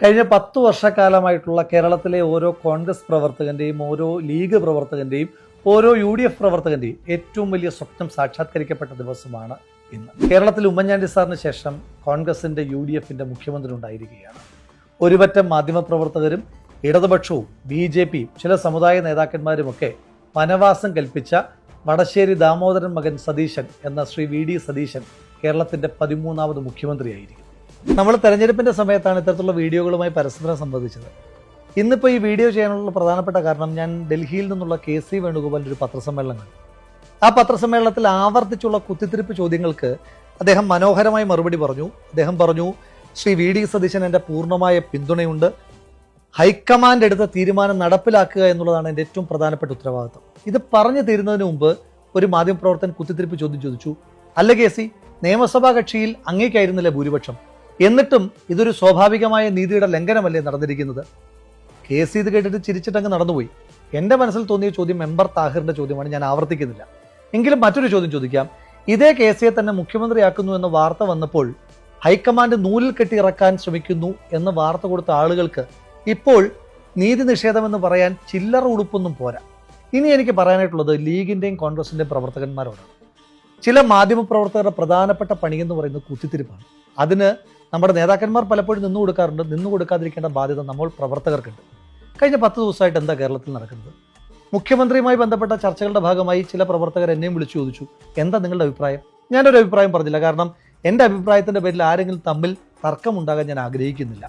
കഴിഞ്ഞ 10 വർഷക്കാലമായിട്ടുള്ള കേരളത്തിലെ ഓരോ കോൺഗ്രസ് പ്രവർത്തകന്റെയും ഓരോ ലീഗ് പ്രവർത്തകന്റെയും ഓരോ UDF പ്രവർത്തകന്റെയും ഏറ്റവും വലിയ സ്വപ്നം സാക്ഷാത്കരിക്കപ്പെട്ട ദിവസമാണ് ഇന്ന്. കേരളത്തിൽ ഉമ്മൻചാണ്ടി സാറിന് ശേഷം കോൺഗ്രസിന്റെ UDFന്റെ മുഖ്യമന്ത്രി ഉണ്ടായിരിക്കുകയാണ്. ഒരുപറ്റം മാധ്യമപ്രവർത്തകരും ഇടതുപക്ഷവും BJPയും ചില സമുദായ നേതാക്കന്മാരുമൊക്കെ വനവാസം കൽപ്പിച്ച വടശ്ശേരി ദാമോദരൻ മകൻ സതീശൻ എന്ന ശ്രീ VD സതീശൻ കേരളത്തിന്റെ 13ാമത് മുഖ്യമന്ത്രിയായിരിക്കും. നമ്മൾ തെരഞ്ഞെടുപ്പിന്റെ സമയത്താണ് ഇത്തരത്തിലുള്ള വീഡിയോകളുമായി പരസ്പരം സംബന്ധിച്ചത്. ഇന്നിപ്പോൾ ഈ വീഡിയോ ചെയ്യാനുള്ള പ്രധാനപ്പെട്ട കാരണം, ഞാൻ ഡൽഹിയിൽ നിന്നുള്ള KC വേണുഗോപാലിന്റെ ഒരു പത്രസമ്മേളനം കണ്ടു. ആ പത്രസമ്മേളനത്തിൽ ആവർത്തിച്ചുള്ള കുത്തിത്തിരിപ്പ് ചോദ്യങ്ങൾക്ക് അദ്ദേഹം മനോഹരമായി മറുപടി പറഞ്ഞു. അദ്ദേഹം പറഞ്ഞു, ശ്രീ VD സതീശൻ എൻ്റെ പൂർണ്ണമായ പിന്തുണയുണ്ട്, ഹൈക്കമാൻഡ് എടുത്ത തീരുമാനം നടപ്പിലാക്കുക എന്നുള്ളതാണ് എൻ്റെ ഏറ്റവും പ്രധാനപ്പെട്ട ഉത്തരവാദിത്വം. ഇത് പറഞ്ഞു തീരുന്നതിന് മുമ്പ് ഒരു മാധ്യമപ്രവർത്തകൻ കുത്തിത്തിരിപ്പ് ചോദ്യം ചോദിച്ചു, അല്ല KC, നിയമസഭാ കക്ഷിയിൽ അങ്ങേക്കായിരുന്നില്ല ഭൂരിപക്ഷം, എന്നിട്ടും ഇതൊരു സ്വാഭാവികമായ നീതിയുടെ ലംഘനമല്ലേ നടന്നിരിക്കുന്നത്? KC ഇത് കേട്ടിട്ട് ചിരിച്ചിട്ടങ്ങ് നടന്നുപോയി. എൻ്റെ മനസ്സിൽ തോന്നിയ ചോദ്യം മെമ്പർ താഹിറിന്റെ ചോദ്യമാണ്, ഞാൻ ആവർത്തിക്കുന്നില്ല. എങ്കിലും മറ്റൊരു ചോദ്യം ചോദിക്കാം. ഇതേ KCയെ തന്നെ മുഖ്യമന്ത്രിയാക്കുന്നു എന്ന വാർത്ത വന്നപ്പോൾ ഹൈക്കമാൻഡ് നൂലിൽ കെട്ടി ഇറക്കാൻ ശ്രമിക്കുന്നു എന്ന് വാർത്ത കൊടുത്ത ആളുകൾക്ക് ഇപ്പോൾ നീതി നിഷേധമെന്ന് പറയാൻ ചില്ലറ ഉടുപ്പൊന്നും പോരാ. ഇനി എനിക്ക് പറയാനായിട്ടുള്ളത് ലീഗിന്റെയും കോൺഗ്രസിന്റെയും പ്രവർത്തകന്മാരോടാണ്. ചില മാധ്യമപ്രവർത്തകരുടെ പ്രധാനപ്പെട്ട പണിയെന്ന് പറയുന്നത് കുത്തിത്തിരിപ്പാണ്. അതിന് നമ്മുടെ നേതാക്കന്മാർ പലപ്പോഴും നിന്നു കൊടുക്കാറുണ്ട്. നിന്നു കൊടുക്കാതിരിക്കേണ്ട ബാധ്യത നമ്മൾ പ്രവർത്തകർക്കുണ്ട്. കഴിഞ്ഞ 10 ദിവസമായിട്ട് എന്താ കേരളത്തിൽ നടക്കുന്നത്? മുഖ്യമന്ത്രിയുമായി ബന്ധപ്പെട്ട ചർച്ചകളുടെ ഭാഗമായി ചില പ്രവർത്തകർ എന്നെയും വിളിച്ചു ചോദിച്ചു, എന്താ നിങ്ങളുടെ അഭിപ്രായം? ഞാനൊരു അഭിപ്രായം പറഞ്ഞില്ല. കാരണം എൻ്റെ അഭിപ്രായത്തിൻ്റെ പേരിൽ ആരെങ്കിലും തമ്മിൽ തർക്കമുണ്ടാകാൻ ഞാൻ ആഗ്രഹിക്കുന്നില്ല.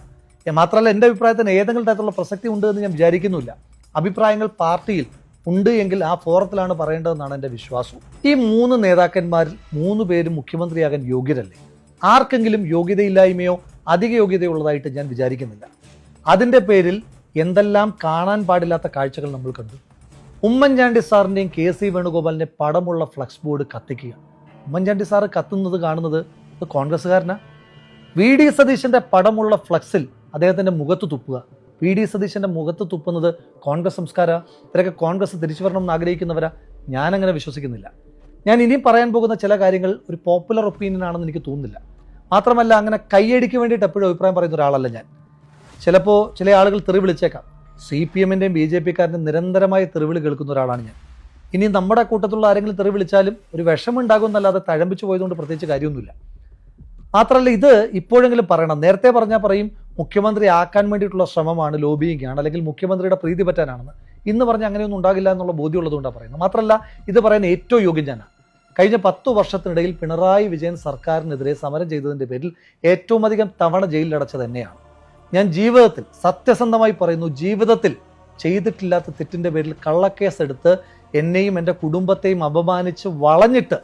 മാത്രമല്ല, എൻ്റെ അഭിപ്രായത്തിന് ഏതെങ്കിലും തരത്തിലുള്ള പ്രസക്തി ഉണ്ട് എന്ന് ഞാൻ വിചാരിക്കുന്നില്ല. അഭിപ്രായങ്ങൾ പാർട്ടിയിൽ ഉണ്ട് എങ്കിൽ ആ ഫോറത്തിലാണ് പറയേണ്ടതെന്നാണ് എൻ്റെ വിശ്വാസവും. ഈ 3 നേതാക്കന്മാരിൽ 3 പേരും മുഖ്യമന്ത്രിയാകാൻ യോഗ്യരല്ലേ? ആർക്കെങ്കിലും യോഗ്യതയില്ലായ്മയോ അധിക യോഗ്യതയുള്ളതായിട്ട് ഞാൻ വിചാരിക്കുന്നില്ല. അതിൻ്റെ പേരിൽ എന്തെല്ലാം കാണാൻ പാടില്ലാത്ത കാഴ്ചകൾ നമ്മൾ കണ്ടു. ഉമ്മൻചാണ്ടി സാറിൻ്റെയും KC വേണുഗോപാലിൻ്റെ പടമുള്ള ഫ്ലക്സ് ബോർഡ് കത്തിക്കുക. ഉമ്മൻചാണ്ടി സാറ് കത്തുന്നത് കാണുന്നത് ഇത് കോൺഗ്രസ്സുകാരനാ? VD സതീശൻ്റെ പടമുള്ള ഫ്ലക്സിൽ അദ്ദേഹത്തിൻ്റെ മുഖത്ത് തുപ്പുക. VD സതീശൻ്റെ മുഖത്ത് തുപ്പുന്നത് കോൺഗ്രസ് സംസ്കാര? ഇവരൊക്കെ കോൺഗ്രസ് തിരിച്ചു വരണം എന്ന് ആഗ്രഹിക്കുന്നവരാ? ഞാനങ്ങനെ വിശ്വസിക്കുന്നില്ല. ഞാൻ ഇനിയും പറയാൻ പോകുന്ന ചില കാര്യങ്ങൾ ഒരു പോപ്പുലർ ഒപ്പീനിയൻ ആണെന്ന് എനിക്ക് തോന്നുന്നില്ല. മാത്രമല്ല, അങ്ങനെ കയ്യടിക്ക് വേണ്ടിയിട്ട് എപ്പോഴും അഭിപ്രായം പറയുന്ന ഒരാളല്ല ഞാൻ. ചിലപ്പോൾ ചില ആളുകൾ തെറി വിളിച്ചേക്കാം. CPMൻ്റെയും BJPക്കാരൻ്റെയും നിരന്തരമായി തെറിവിളി കേൾക്കുന്ന ഒരാളാണ് ഞാൻ. ഇനി നമ്മുടെ കൂട്ടത്തിലുള്ള ആരെങ്കിലും തെറി വിളിച്ചാലും ഒരു വിഷമുണ്ടാകുമെന്നല്ലാതെ തഴമ്പിച്ചു പോയതുകൊണ്ട് പ്രത്യേകിച്ച് കാര്യമൊന്നുമില്ല. മാത്രമല്ല, ഇത് ഇപ്പോഴെങ്കിലും പറയണം. നേരത്തെ പറഞ്ഞാൽ പറയും മുഖ്യമന്ത്രി ആക്കാൻ വേണ്ടിയിട്ടുള്ള ശ്രമമാണ്, ലോബിയിങ് ആണ്, അല്ലെങ്കിൽ മുഖ്യമന്ത്രിയുടെ പ്രീതി പറ്റാനാണെന്ന്. ഇന്ന് പറഞ്ഞാൽ അങ്ങനെയൊന്നും ഉണ്ടാകില്ല എന്നുള്ള ബോധ്യമുള്ളതുകൊണ്ടാണ് പറയുന്നത്. മാത്രമല്ല, ഇത് പറയുന്ന ഏറ്റവും യോഗ്യം ഞാനാണ്. കഴിഞ്ഞ 10 വർഷത്തിനിടയിൽ പിണറായി വിജയൻ സർക്കാരിനെതിരെ സമരം ചെയ്തതിൻ്റെ പേരിൽ ഏറ്റവും അധികം തവണ ജയിലിലടച്ചത് തന്നെയാണ്. ഞാൻ ജീവിതത്തിൽ, സത്യസന്ധമായി പറയുന്നു, ജീവിതത്തിൽ ചെയ്തിട്ടില്ലാത്ത തെറ്റിൻ്റെ പേരിൽ കള്ളക്കേസ് എടുത്ത് എന്നെയും എൻ്റെ കുടുംബത്തെയും അപമാനിച്ച് വളഞ്ഞിട്ട്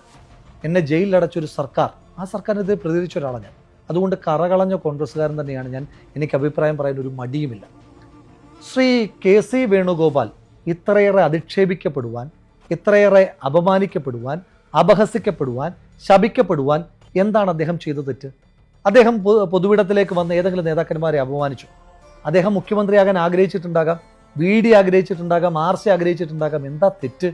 എന്നെ ജയിലിലടച്ചൊരു സർക്കാർ, ആ സർക്കാരിനെതിരെ പ്രതികരിച്ച ഒരാളാണ് ഞാൻ. അതുകൊണ്ട് കറകളഞ്ഞ കോൺഗ്രസ്സുകാരൻ തന്നെയാണ് ഞാൻ. എനിക്ക് അഭിപ്രായം പറയാൻ ഒരു മടിയുമില്ല. ശ്രീ KC വേണുഗോപാൽ ഇത്രയേറെ അധിക്ഷേപിക്കപ്പെടുവാൻ, ഇത്രയേറെ അപമാനിക്കപ്പെടുവാൻ, അപഹസിക്കപ്പെടുവാൻ, ശപിക്കപ്പെടുവാൻ എന്താണ് അദ്ദേഹം ചെയ്ത തെറ്റ്? അദ്ദേഹം പൊതുവിടത്തിലേക്ക് വന്ന ഏതെങ്കിലും നേതാക്കന്മാരെ അപമാനിച്ചു? അദ്ദേഹം മുഖ്യമന്ത്രിയാകാൻ ആഗ്രഹിച്ചിട്ടുണ്ടാകാം, VD ആഗ്രഹിച്ചിട്ടുണ്ടാകാം, RC ആഗ്രഹിച്ചിട്ടുണ്ടാകാം. എന്താ തെറ്റ്?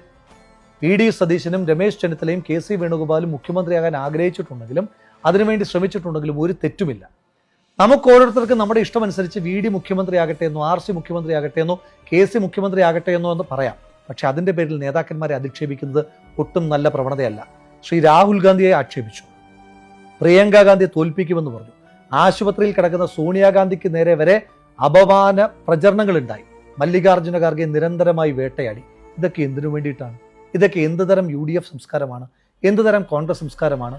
VD സതീശനും രമേശ് ചെന്നിത്തലയും KC വേണുഗോപാലും മുഖ്യമന്ത്രിയാകാൻ ആഗ്രഹിച്ചിട്ടുണ്ടെങ്കിലും അതിനുവേണ്ടി ശ്രമിച്ചിട്ടുണ്ടെങ്കിലും ഒരു തെറ്റുമില്ല. നമുക്ക് ഓരോരുത്തർക്കും നമ്മുടെ ഇഷ്ടമനുസരിച്ച് VD മുഖ്യമന്ത്രിയാകട്ടെ എന്നോ, RC മുഖ്യമന്ത്രിയാകട്ടെ എന്നോ, KC മുഖ്യമന്ത്രിയാകട്ടെ എന്നോ എന്ന് പറയാം. പക്ഷെ അതിൻ്റെ പേരിൽ നേതാക്കന്മാരെ അധിക്ഷേപിക്കുന്നത് ഒട്ടും നല്ല പ്രവണതയല്ല. ശ്രീ രാഹുൽ ഗാന്ധിയെ ആക്ഷേപിച്ചു, പ്രിയങ്ക ഗാന്ധിയെ തോൽപ്പിക്കുമെന്ന് പറഞ്ഞു, ആശുപത്രിയിൽ കിടക്കുന്ന സോണിയാഗാന്ധിക്ക് നേരെ വരെ അപമാന പ്രചരണങ്ങളുണ്ടായി, മല്ലികാർജ്ജുന ഖാർഗെ നിരന്തരമായി വേട്ടയാടി. ഇതൊക്കെ എന്തിനു വേണ്ടിയിട്ടാണ്? ഇതൊക്കെ എന്ത് തരം UDF സംസ്കാരമാണ്? എന്ത് തരം കോൺഗ്രസ് സംസ്കാരമാണ്?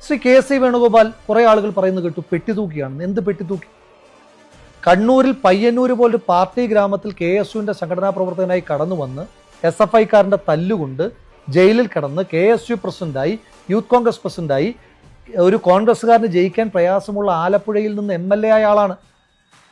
ശ്രീ KC വേണുഗോപാൽ കുറേ ആളുകൾ പറയുന്നത് കേട്ടു പെട്ടിതൂക്കിയാണെന്ന്. എന്ത് പെട്ടിതൂക്കി? കണ്ണൂരിൽ പയ്യന്നൂർ പോലൊരു പാർട്ടി ഗ്രാമത്തിൽ KSUവിൻ്റെ സംഘടനാ പ്രവർത്തകനായി കടന്നു വന്ന് SFIക്കാരൻ്റെ തല്ലുകൊണ്ട് ജയിലിൽ കിടന്ന് KSU പ്രസിഡന്റായി, യൂത്ത് കോൺഗ്രസ് പ്രസിഡന്റായി, ഒരു കോൺഗ്രസ്സുകാരന് ജയിക്കാൻ പ്രയാസമുള്ള ആലപ്പുഴയിൽ നിന്ന് MLA ആയ ആളാണ്.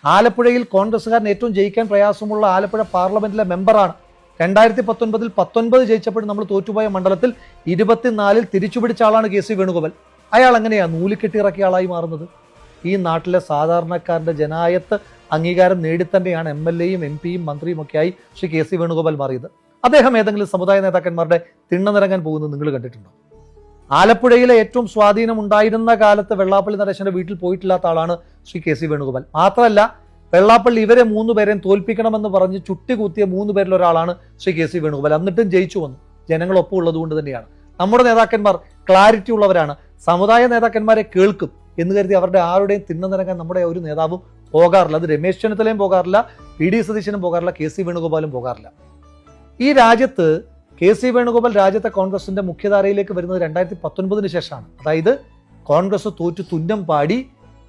ആലപ്പുഴയിൽ കോൺഗ്രസ്സുകാരന് ഏറ്റവും ജയിക്കാൻ പ്രയാസമുള്ള ആലപ്പുഴ പാർലമെന്റിലെ മെമ്പറാണ്. 2019 19 ജയിച്ചപ്പോഴും നമ്മൾ തോറ്റുപോയ മണ്ഡലത്തിൽ 24 തിരിച്ചു പിടിച്ച ആളാണ് KC വേണുഗോപാൽ. അയാൾ എങ്ങനെയാണ് നൂലിക്കെട്ടി ഇറക്കിയ ആളായി മാറുന്നത്? ഈ നാട്ടിലെ സാധാരണക്കാരൻ്റെ ജനായത്ത് അംഗീകാരം നേടിത്തന്നെയാണ് MLAയും MP യും മന്ത്രിയും ഒക്കെയായി ശ്രീ KC വേണുഗോപാൽ മാറിയത്. അദ്ദേഹം ഏതെങ്കിലും സമുദായ നേതാക്കന്മാരുടെ തിണ്ണനിറങ്ങാൻ പോകുന്നത് നിങ്ങൾ കണ്ടിട്ടുണ്ടോ? ആലപ്പുഴയിലെ ഏറ്റവും സ്വാധീനം ഉണ്ടായിരുന്ന കാലത്ത് വെള്ളാപ്പള്ളി നടേശന്റെ വീട്ടിൽ പോയിട്ടില്ലാത്ത ആളാണ് ശ്രീ KC വേണുഗോപാൽ. മാത്രമല്ല, വെള്ളാപ്പള്ളി ഇവരെ 3 പേരെയും തോൽപ്പിക്കണമെന്ന് പറഞ്ഞ് ചുട്ടികൂത്തിയ 3 പേരിൽ ഒരാളാണ് ശ്രീ കെ സി വേണുഗോപാൽ. എന്നിട്ടും ജയിച്ചു വന്നു. ജനങ്ങളൊപ്പം ഉള്ളത് കൊണ്ട് തന്നെയാണ്. നമ്മുടെ നേതാക്കന്മാർ ക്ലാരിറ്റി ഉള്ളവരാണ്. സമുദായ നേതാക്കന്മാരെ കേൾക്കും എന്ന് കരുതി അവരുടെ ആരുടെയും തിണ്ണനിറങ്ങാൻ നമ്മുടെ ഒരു നേതാവും പോകാറില്ല. അത് രമേശ് ചെന്നിത്തലയും പോകാറില്ല, PD സതീശനും പോകാറില്ല, കെ സി വേണുഗോപാലും പോകാറില്ല. ഈ രാജ്യത്ത് കെ സി വേണുഗോപാൽ രാജ്യത്തെ കോൺഗ്രസിന്റെ മുഖ്യധാരയിലേക്ക് വരുന്നത് 2019 ശേഷമാണ്. അതായത് കോൺഗ്രസ് തോറ്റു തുന്നം പാടി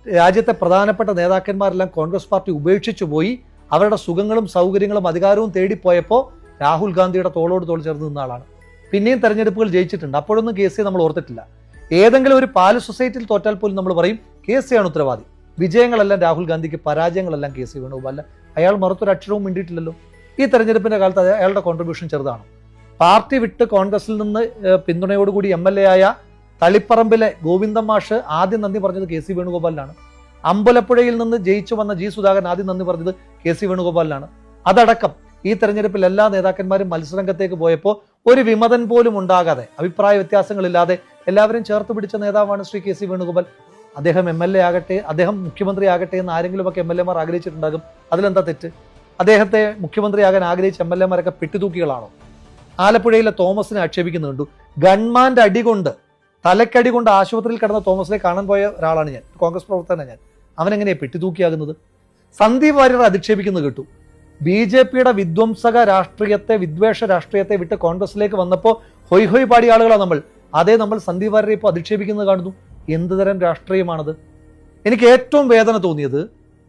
രാജ്യത്തെ പ്രധാനപ്പെട്ട നേതാക്കന്മാരെല്ലാം കോൺഗ്രസ് പാർട്ടി ഉപേക്ഷിച്ചു പോയി അവരുടെ സുഖങ്ങളും സൗകര്യങ്ങളും അധികാരവും തേടിപ്പോയപ്പോൾ രാഹുൽ ഗാന്ധിയുടെ തോളോട് തോൾ ചേർന്ന് നിന്ന ആളാണ്. പിന്നെയും തെരഞ്ഞെടുപ്പുകൾ ജയിച്ചിട്ടുണ്ട്. അപ്പോഴൊന്നും കെ സി നമ്മൾ ഓർത്തിട്ടില്ല. ഏതെങ്കിലും ഒരു പാല് സൊസൈറ്റിയിൽ തോറ്റാൽ പോലും നമ്മൾ പറയും കെ സി ആണ് ഉത്തരവാദി. വിജയങ്ങളെല്ലാം രാഹുൽ ഗാന്ധിക്ക്, പരാജയങ്ങളെല്ലാം കെ സി വേണുഗോപാൽ. അയാൾ മറുത്തൊരു അക്ഷരവും മിണ്ടിയിട്ടില്ലല്ലോ. ഈ തെരഞ്ഞെടുപ്പിന്റെ കാലത്ത് അയാളുടെ കോൺട്രിബ്യൂഷൻ ചെറുതാണ്. പാർട്ടി വിട്ട് കോൺഗ്രസിൽ നിന്ന് പിന്തുണയോടുകൂടി MLA ആയ തളിപ്പറമ്പിലെ ഗോവിന്ദൻ മാഷ് ആദ്യം നന്ദി പറഞ്ഞത് കെ സി വേണുഗോപാലിനാണ്. അമ്പലപ്പുഴയിൽ നിന്ന് ജയിച്ചു വന്ന G സുധാകരൻ ആദ്യം നന്ദി പറഞ്ഞത് കെ സി വേണുഗോപാലിനാണ്. അതടക്കം ഈ തെരഞ്ഞെടുപ്പിൽ എല്ലാ നേതാക്കന്മാരും മത്സരരംഗത്തേക്ക് പോയപ്പോൾ ഒരു വിമതൻ പോലും ഉണ്ടാകാതെ, അഭിപ്രായ വ്യത്യാസങ്ങളില്ലാതെ എല്ലാവരും ചേർത്ത് പിടിച്ച നേതാവാണ് ശ്രീ കെ സി വേണുഗോപാൽ. അദ്ദേഹം MLA ആകട്ടെ, അദ്ദേഹം മുഖ്യമന്ത്രി ആകട്ടെ എന്ന് ആരെങ്കിലുമൊക്കെ MLA മാർ ആഗ്രഹിച്ചിട്ടുണ്ടാകും. അതിലെന്താ തെറ്റ്? അദ്ദേഹത്തെ മുഖ്യമന്ത്രിയാകാൻ ആഗ്രഹിച്ച MLA മാരൊക്കെ പെട്ടിതൂക്കികളാണോ? ആലപ്പുഴയിലെ തോമസിനെ ആക്ഷേപിക്കുന്നുണ്ട്. ഗൺമാന്റെ അടി കൊണ്ട്, തലക്കടി കൊണ്ട് ആശുപത്രിയിൽ കിടന്ന തോമസിനെ കാണാൻ പോയ ഒരാളാണ് ഞാൻ, കോൺഗ്രസ് പ്രവർത്തകനാണ് ഞാൻ. അവനെങ്ങനെയാണ് പെട്ടിതൂക്കിയാകുന്നത്? സന്ദീപ് വാര്യർ അധിക്ഷേപിക്കുന്നത് കേട്ടു. BJPയുടെ വിധ്വംസക രാഷ്ട്രീയത്തെ, വിദ്വേഷ രാഷ്ട്രീയത്തെ വിട്ട് കോൺഗ്രസിലേക്ക് വന്നപ്പോൾ ഹൊയ് ഹൊയ് പാടിയ ആളുകളാണ് നമ്മൾ. അതേ നമ്മൾ സന്ദീപ് വാര്യരെ ഇപ്പോൾ അധിക്ഷേപിക്കുന്നത് കാണുന്നു. എന്തുതരം രാഷ്ട്രീയമാണത്? എനിക്ക് ഏറ്റവും വേദന തോന്നിയത്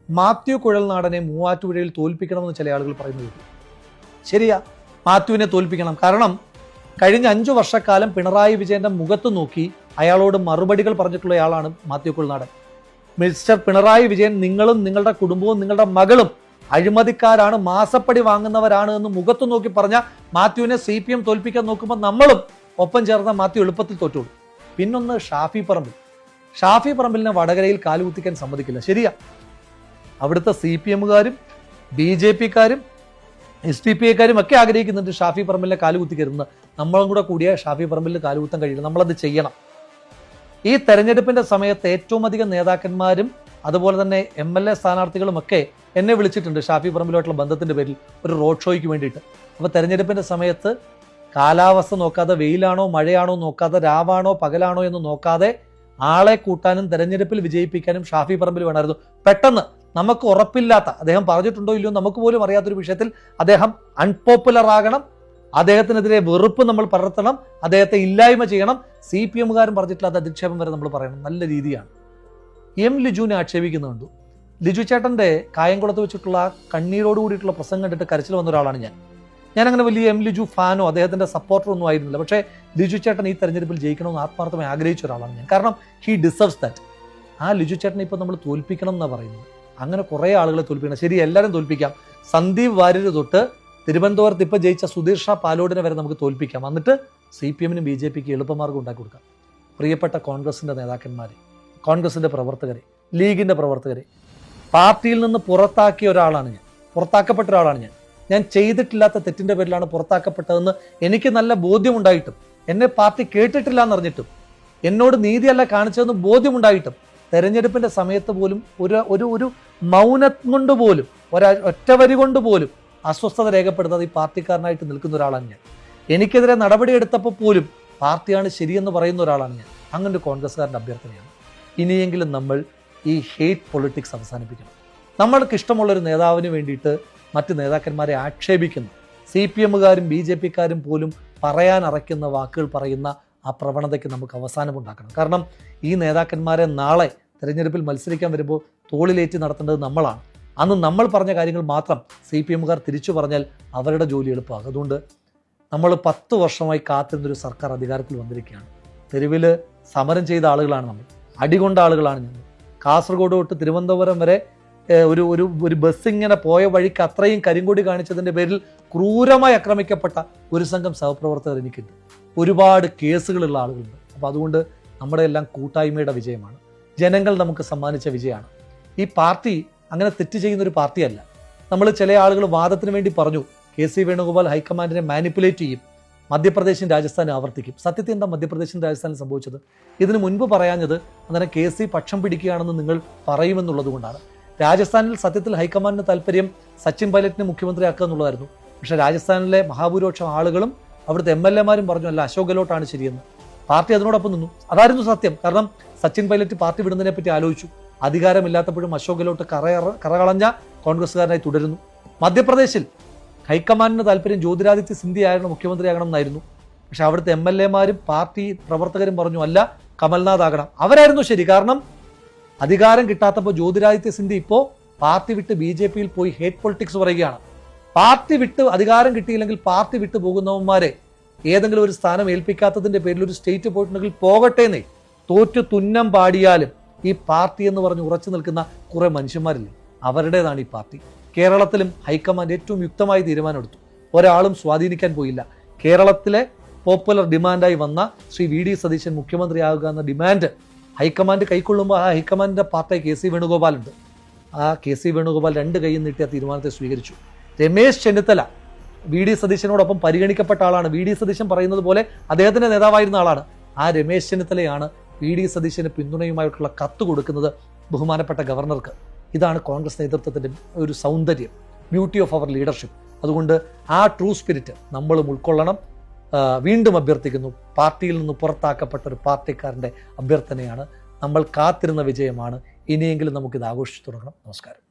മാത്യു കുഴൽനാടനെ മൂവാറ്റുപുഴയിൽ തോൽപ്പിക്കണമെന്ന് ചില ആളുകൾ പറയുന്നത്. ശരിയാ, മാത്യുവിനെ തോൽപ്പിക്കണം. കാരണം കഴിഞ്ഞ 5 വർഷക്കാലം പിണറായി വിജയന്റെ മുഖത്ത് നോക്കി അയാളോട് മറുപടികൾ പറഞ്ഞിട്ടുള്ള ആളാണ് മാത്യു കുഴൽനാടൻ. മിസ്റ്റർ പിണറായി വിജയൻ, നിങ്ങളും നിങ്ങളുടെ കുടുംബവും നിങ്ങളുടെ മകളും അഴിമതിക്കാരാണ്, മാസപ്പടി വാങ്ങുന്നവരാണ് എന്ന് മുഖത്ത് നോക്കി പറഞ്ഞ മാത്യുവിനെ CPM തോൽപ്പിക്കാൻ നോക്കുമ്പോൾ നമ്മളും ഒപ്പം ചേർന്ന മാത്യു എളുപ്പത്തിൽ തോറ്റുള്ളൂ. പിന്നൊന്ന് ഷാഫി പറമ്പിലിനെ വടകരയിൽ കാലുകുത്തിക്കാൻ സമ്മതിക്കില്ല. ശരിയാ, അവിടുത്തെ CPMകാരും BJPക്കാരും SDPIക്കാരും ഒക്കെ ആഗ്രഹിക്കുന്നുണ്ട് ഷാഫി പറമ്പിലിനെ കാലുകുത്തിക്കരുന്ന്. നമ്മളും കൂടെ കൂടിയ ഷാഫി പറമ്പിലിന് കാലുകുത്താൻ കഴിയില്ല. നമ്മളത് ചെയ്യണം. ഈ തെരഞ്ഞെടുപ്പിന്റെ സമയത്ത് ഏറ്റവും അധികം നേതാക്കന്മാരും അതുപോലെ തന്നെ MLA സ്ഥാനാർത്ഥികളും ഒക്കെ എന്നെ വിളിച്ചിട്ടുണ്ട് ഷാഫി പറമ്പിലുമായിട്ടുള്ള ബന്ധത്തിന്റെ പേരിൽ ഒരു റോഡ് ഷോയ്ക്ക് വേണ്ടിയിട്ട്. അപ്പോൾ തെരഞ്ഞെടുപ്പിന്റെ സമയത്ത് കാലാവസ്ഥ നോക്കാതെ, വെയിലാണോ മഴയാണോ നോക്കാതെ, രാവാണോ പകലാണോ എന്ന് നോക്കാതെ ആളെ കൂട്ടാനും തെരഞ്ഞെടുപ്പിൽ വിജയിപ്പിക്കാനും ഷാഫി പറമ്പിൽ വേണമായിരുന്നു. പെട്ടെന്ന് നമുക്ക് ഉറപ്പില്ലാത്ത, അദ്ദേഹം പറഞ്ഞിട്ടുണ്ടോ ഇല്ലയോ നമുക്ക് പോലും അറിയാത്തൊരു വിഷയത്തിൽ അദ്ദേഹം അൺപോപ്പുലർ ആകണം, അദ്ദേഹത്തിനെതിരെ വെറുപ്പ് നമ്മൾ പടർത്തണം, അദ്ദേഹത്തെ ഇല്ലായ്മ ചെയ്യണം. CPMകാരും പറഞ്ഞിട്ടില്ലാത്ത അധിക്ഷേപം വരെ നമ്മൾ പറയണം. നല്ല രീതിയാണ്. ലിജുവിനെ ആക്ഷേപിക്കുന്നുണ്ട്. ലിജു ചേട്ടൻ്റെ കായംകുളത്ത് വെച്ചിട്ടുള്ള കണ്ണീരോട് കൂടിയിട്ടുള്ള പ്രസംഗം കണ്ടിട്ട് കരച്ചിൽ വന്ന ഒരാളാണ് ഞാനങ്ങനെ വലിയ ലിജു ഫാനോ അദ്ദേഹത്തിൻ്റെ സപ്പോർട്ടറോ ഒന്നും ആയിരുന്നില്ല. പക്ഷേ ലിജു ചേട്ടൻ ഈ തെരഞ്ഞെടുപ്പിൽ ജയിക്കണമെന്ന് ആത്മാർത്ഥമായി ആഗ്രഹിച്ച ഒരാളാണ് ഞാൻ. കാരണം ഹി ഡിസേർവ്സ് ദാറ്റ്. ആ ലിജു ചേട്ടനെ ഇപ്പോൾ നമ്മൾ തോൽപ്പിക്കണം എന്നാണ് പറയുന്നത്. അങ്ങനെ കുറേ ആളുകളെ തോൽപ്പിക്കണം. ശരി, എല്ലാവരും തോൽപ്പിക്കാം. സന്ദീപ് വാര്യർ തൊട്ട് തിരുവനന്തപുരത്ത് ഇപ്പോൾ ജയിച്ച സുധീർ ഷാ പാലോടിനെ വരെ നമുക്ക് തോൽപ്പിക്കാം. എന്നിട്ട് CPMനും BJPക്ക് എളുപ്പമാർഗ്ഗം ഉണ്ടാക്കി കൊടുക്കാം. പ്രിയപ്പെട്ട കോൺഗ്രസിൻ്റെ നേതാക്കന്മാരെ, കോൺഗ്രസിൻ്റെ പ്രവർത്തകരെ, ലീഗിൻ്റെ പ്രവർത്തകരെ, പാർട്ടിയിൽ നിന്ന് പുറത്താക്കിയ ഒരാളാണ് ഞാൻ, പുറത്താക്കപ്പെട്ട ഒരാളാണ് ഞാൻ ചെയ്തിട്ടില്ലാത്ത തെറ്റിൻ്റെ പേരിലാണ് പുറത്താക്കപ്പെട്ടതെന്ന് എനിക്ക് നല്ല ബോധ്യമുണ്ടായിട്ടും, എന്നെ പാർട്ടി കേട്ടിട്ടില്ല എന്നറിഞ്ഞിട്ടും, എന്നോട് നീതിയല്ല കാണിച്ചതെന്ന് ബോധ്യമുണ്ടായിട്ടും, തെരഞ്ഞെടുപ്പിൻ്റെ സമയത്ത് പോലും ഒരു മൗനം കൊണ്ട് പോലും, ഒറ്റ വരി കൊണ്ട് പോലും അസ്വസ്ഥത രേഖപ്പെടുത്താതെ ഈ പാർട്ടിക്കാരനായിട്ട് നിൽക്കുന്ന ഒരാളാണ് ഞാൻ. എനിക്കെതിരെ നടപടിയെടുത്തപ്പോൾ പോലും പാർട്ടിയാണ് ശരിയെന്ന് പറയുന്ന ഒരാളാണ് ഞാൻ. അങ്ങനെ ഒരു കോൺഗ്രസ്സുകാരൻ്റെ അഭ്യർത്ഥനയാണ്. ഇനിയെങ്കിലും നമ്മൾ ഈ ഹെയ്റ്റ് പൊളിറ്റിക്സ് അവസാനിപ്പിക്കണം. നമ്മൾക്ക് ഇഷ്ടമുള്ളൊരു നേതാവിന് വേണ്ടിയിട്ട് മറ്റ് നേതാക്കന്മാരെ ആക്ഷേപിക്കുന്ന CPMകാരും BJPക്കാരും പോലും പറയാനറയ്ക്കുന്ന വാക്കുകൾ പറയുന്ന ആ പ്രവണതയ്ക്ക് നമുക്ക് അവസാനമുണ്ടാക്കണം. കാരണം ഈ നേതാക്കന്മാരെ നാളെ തെരഞ്ഞെടുപ്പിൽ മത്സരിക്കാൻ വരുമ്പോൾ തോളിലേറ്റി നടത്തേണ്ടത് നമ്മളാണ്. അന്ന് നമ്മൾ പറഞ്ഞ കാര്യങ്ങൾ മാത്രം CPMകാർ തിരിച്ചു പറഞ്ഞാൽ അവരുടെ ജോലി എളുപ്പമാകും. അതുകൊണ്ട് നമ്മൾ 10 വർഷമായി കാത്തിരുന്നൊരു സർക്കാർ അധികാരത്തിൽ വന്നിരിക്കുകയാണ്. തെരുവിൽ സമരം ചെയ്ത ആളുകളാണ് നമ്മൾ, അടികൊണ്ട ആളുകളാണ് ഞങ്ങൾ. കാസർഗോഡ് തൊട്ട് തിരുവനന്തപുരം വരെ ഒരു ബസ് ഇങ്ങനെ പോയ വഴിക്ക് അത്രയും കരിങ്കൊടി കാണിച്ചതിൻ്റെ പേരിൽ ക്രൂരമായി ആക്രമിക്കപ്പെട്ട ഒരു സംഘം സഹപ്രവർത്തകർ എനിക്കുണ്ട്. ഒരുപാട് കേസുകളുള്ള ആളുകളുണ്ട്. അപ്പോൾ അതുകൊണ്ട് നമ്മുടെ എല്ലാം കൂട്ടായ്മയുടെ വിജയമാണ്, ജനങ്ങൾ നമുക്ക് സമ്മാനിച്ച വിജയമാണ്. ഈ പാർട്ടി അങ്ങനെ തെറ്റ് ചെയ്യുന്നൊരു പാർട്ടിയല്ല. നമ്മൾ ചില ആളുകൾ വാദത്തിന് വേണ്ടി പറഞ്ഞു കെ സി വേണുഗോപാൽ ഹൈക്കമാൻഡിനെ മാനിപ്പുലേറ്റ് ചെയ്യും, മധ്യപ്രദേശും രാജസ്ഥാനും ആവർത്തിക്കും. സത്യത്തിൽ എന്താ മധ്യപ്രദേശും രാജസ്ഥാനും സംഭവിച്ചത്? ഇതിനു മുൻപ് പറയാഞ്ഞത് അങ്ങനെ കെ സി പക്ഷം പിടിക്കുകയാണെന്ന് നിങ്ങൾ പറയുമെന്നുള്ളത് കൊണ്ടാണ്. രാജസ്ഥാനിൽ സത്യത്തിൽ ഹൈക്കമാൻഡിന് താല്പര്യം സച്ചിൻ പൈലറ്റിനെ മുഖ്യമന്ത്രിയാക്കുക എന്നുള്ളതായിരുന്നു. പക്ഷേ രാജസ്ഥാനിലെ മഹാഭൂരിപക്ഷം ആളുകളും അവിടുത്തെ MLA-മാരും പറഞ്ഞു അല്ല, അശോക് ഗെഹ്ലോട്ടാണ് ശരിയെന്ന്. പാർട്ടി അതിനോടൊപ്പം നിന്നു. അതായിരുന്നു സത്യം. കാരണം സച്ചിൻ പൈലറ്റ് പാർട്ടി വിടുന്നതിനെ പറ്റി ആലോചിച്ചു. അധികാരമില്ലാത്തപ്പോഴും അശോക് ഗെഹ്ലോട്ട് കറകളഞ്ഞ കോൺഗ്രസ്സുകാരനായി തുടരുന്നു. മധ്യപ്രദേശിൽ ഹൈക്കമാൻഡിന് താല്പര്യം ജ്യോതിരാദിത്യ സിന്ധ്യ ആയിരുന്നു മുഖ്യമന്ത്രിയാകണം എന്നായിരുന്നു. പക്ഷെ അവിടുത്തെ MLA-മാരും പാർട്ടി പ്രവർത്തകരും പറഞ്ഞു അല്ല, കമൽനാഥ് ആകണം. അവരായിരുന്നു ശരി. കാരണം അധികാരം കിട്ടാത്തപ്പോൾ ജ്യോതിരാദിത്യ സിന്ധ്യ ഇപ്പോൾ പാർട്ടി വിട്ട് BJP-യിൽ പോയി ഹേറ്റ് പൊളിറ്റിക്സ് പറയുകയാണ്. പാർട്ടി വിട്ട് അധികാരം കിട്ടിയില്ലെങ്കിൽ പാർട്ടി വിട്ടു പോകുന്നവന്മാരെ ഏതെങ്കിലും ഒരു സ്ഥാനം ഏൽപ്പിക്കാത്തതിന്റെ പേരിൽ ഒരു സ്റ്റേറ്റ് പോയിട്ടുണ്ടെങ്കിൽ പോകട്ടേന്നേ, തോറ്റു തുന്നം പാടിയാലും ഈ പാർട്ടി എന്ന് പറഞ്ഞ് ഉറച്ചു നിൽക്കുന്ന കുറെ മനുഷ്യന്മാരില്ലേ, അവരുടേതാണ് ഈ പാർട്ടി. കേരളത്തിലും ഹൈക്കമാൻഡ് ഏറ്റവും യുക്തമായ തീരുമാനമെടുത്തു. ഒരാളും സ്വാധീനിക്കാൻ പോയില്ല. കേരളത്തിലെ പോപ്പുലർ ഡിമാൻഡായി വന്ന ശ്രീ VD സതീശൻ മുഖ്യമന്ത്രിയാകുക എന്ന ഡിമാൻഡ് ഹൈക്കമാൻഡ് കൈക്കൊള്ളുമ്പോൾ ആ ഹൈക്കമാൻഡിന്റെ പാർട്ടി KC വേണുഗോപാൽ ഉണ്ട്. ആ KC വേണുഗോപാൽ രണ്ട് കൈയും നീട്ടിയ തീരുമാനത്തെ സ്വീകരിച്ചു. രമേശ് ചെന്നിത്തല VD സതീശനോടൊപ്പം പരിഗണിക്കപ്പെട്ട ആളാണ്. VD സതീശൻ പറയുന്നത് പോലെ അദ്ദേഹത്തിന്റെ നേതാവായിരുന്ന ആളാണ്. ആ രമേശ് ചെന്നിത്തലയാണ് VD സതീശന് പിന്തുണയുമായിട്ടുള്ള കത്ത് കൊടുക്കുന്നത് ബഹുമാനപ്പെട്ട ഗവർണർക്ക്. ഇതാണ് കോൺഗ്രസ് നേതൃത്വത്തിന്റെ ഒരു സൗന്ദര്യം, ബ്യൂട്ടി ഓഫ് അവർ ലീഡർഷിപ്പ്. അതുകൊണ്ട് ആ ട്രൂ സ്പിരിറ്റ് നമ്മളും ഉൾക്കൊള്ളണം. വീണ്ടും അഭ്യർത്ഥിക്കുന്നു, പാർട്ടിയിൽ നിന്ന് പുറത്താക്കപ്പെട്ട ഒരു പാർട്ടിക്കാരൻ്റെ അഭ്യർത്ഥനയാണ്. നമ്മൾ കാത്തിരുന്ന വിജയമാണ്. ഇനിയെങ്കിലും നമുക്കിത് ആഘോഷിച്ചു തുടങ്ങണം. നമസ്കാരം.